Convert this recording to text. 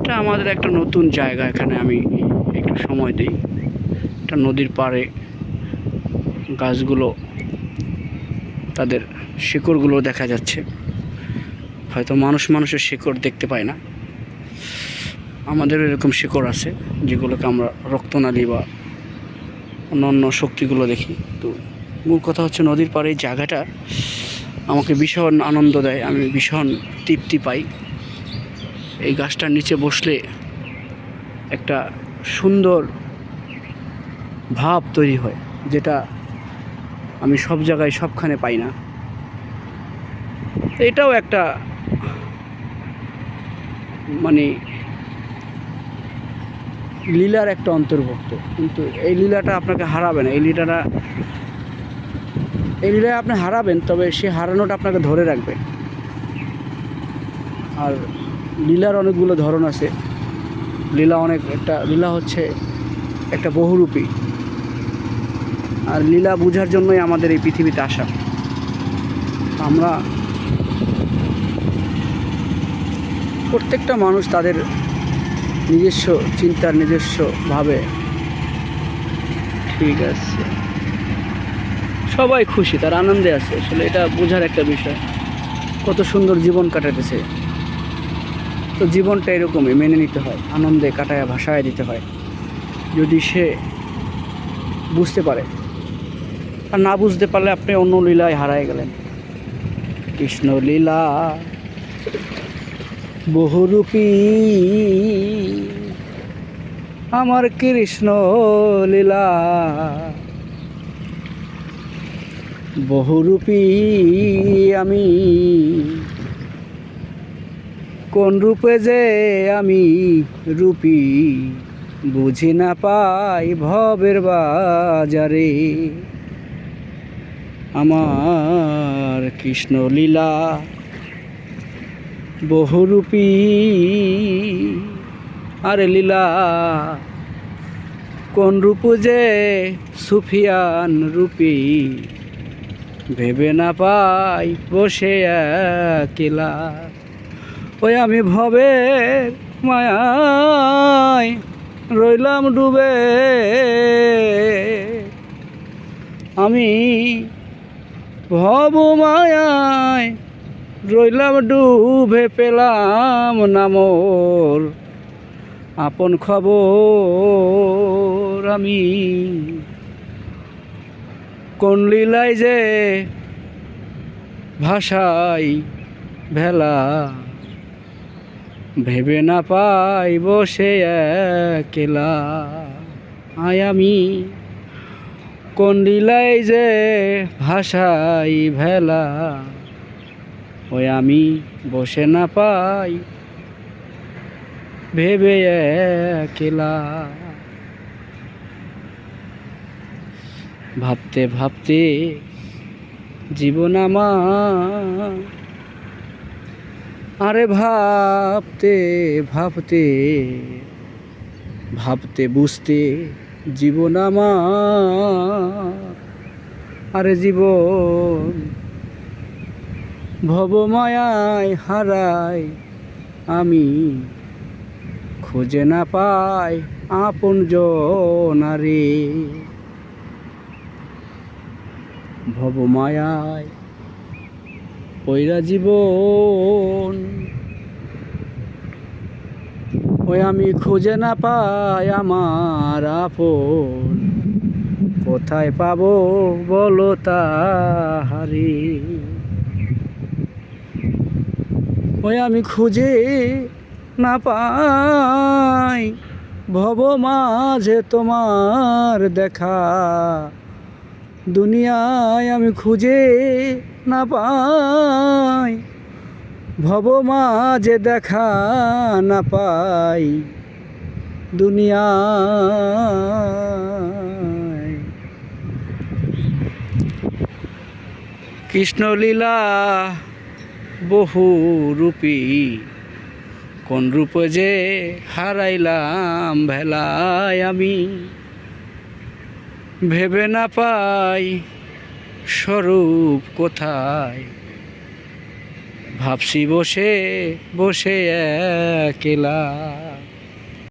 এটা আমাদের একটা নতুন জায়গা। এখানে আমি একটু সময় দিই। একটা নদীর পাড়ে গাছগুলো, তাদের শিকড়গুলো দেখা যাচ্ছে। হয়তো মানুষের শিকড় দেখতে পায় না, আমাদেরও এরকম শিকড় আছে যেগুলোকে আমরা রক্তনালী বা অন্যান্য শক্তিগুলো দেখি। তো মূল কথা হচ্ছে নদীর পাড়ে এই জায়গাটা আমাকে ভীষণ আনন্দ দেয়, আমি ভীষণ তৃপ্তি পাই। এই গাছটার নিচে বসলে একটা সুন্দর ভাব তৈরি হয়, যেটা আমি সব জায়গায় সবখানে পাই না। এটাও একটা মানে লীলার একটা অন্তর্ভুক্ত, কিন্তু এই লীলাটা আপনাকে হারাবে না। এই লীলায় আপনি হারাবেন, তবে সে হারানোটা আপনাকে ধরে রাখবে। আর লীলার অনেকগুলো ধরন আছে। একটা লীলা হচ্ছে একটা বহুরূপী। আর লীলা বোঝার জন্যই আমাদের এই পৃথিবীতে আসা। আমরা প্রত্যেকটা মানুষ তাদের নিজস্ব চিন্তার নিজস্বভাবে, ঠিক আছে, সবাই খুশি, তার আনন্দে আছে। আসলে এটা বোঝার একটা বিষয়, কত সুন্দর জীবন কাটাতেছে। তো জীবনটা এরকমই মেনে নিতে হয়, আনন্দে কাটায় ভাসায় দিতে হয়, যদি সে বুঝতে পারে। আর না বুঝতে পারলে আপনি অন্য লীলায় হারায় গেলেন। কৃষ্ণ লীলা বহুরূপী, আমার কৃষ্ণ লীলা বহুরূপী। আমি কোন রূপে যে আমি রূপী, বুঝি না পাই ভবের বাজারে। আমার কৃষ্ণ লীলা বহুরূপী। আরে লীলা কোন রূপ যে সুফিয়ান রূপী, ভেবে না পাই বসে একলা। ওই আমি ভবের মায়ায় রইলাম ডুবে, আমি ভব মায়ায় রইলাম ডুবে, পেলাম না মোর আপন খবর। আমি কোন লীলায় যে ভাষাই ভেলা, ভেবে না পাই বসে একলা। আমি কোন লীলায় যে ভাষাই ভেলা, ওই আমি বসে না পাই ভেবে একলা। ভাবতে ভাবতে জীবন আমার, আরে ভাবতে ভাবতে ভাবতে বুঝতে জীবন আমার, আরে জীবন ভবমায়ায় হারাই আমি, খুঁজে না পাই আপন জনারে। ভবমায়ায় পইরা জীবন, ওই আমি খুঁজে না পাই আমার আপন, কোথায় পাবো বলো তাহারে। ওই আমি খুঁজে না পাই ভব মাঝে তোমার দেখা, দুনিয়ায় আমি খুঁজে না পাই ভব মাঝে দেখা না পাই দুনিয়ায়। কৃষ্ণলীলা বহুরূপী, কোন রূপে যে হারাইলাম ভেলায় আমি, ভেবে না পাই স্বরূপ কোথায়, ভাবছি বসে বসে একলা।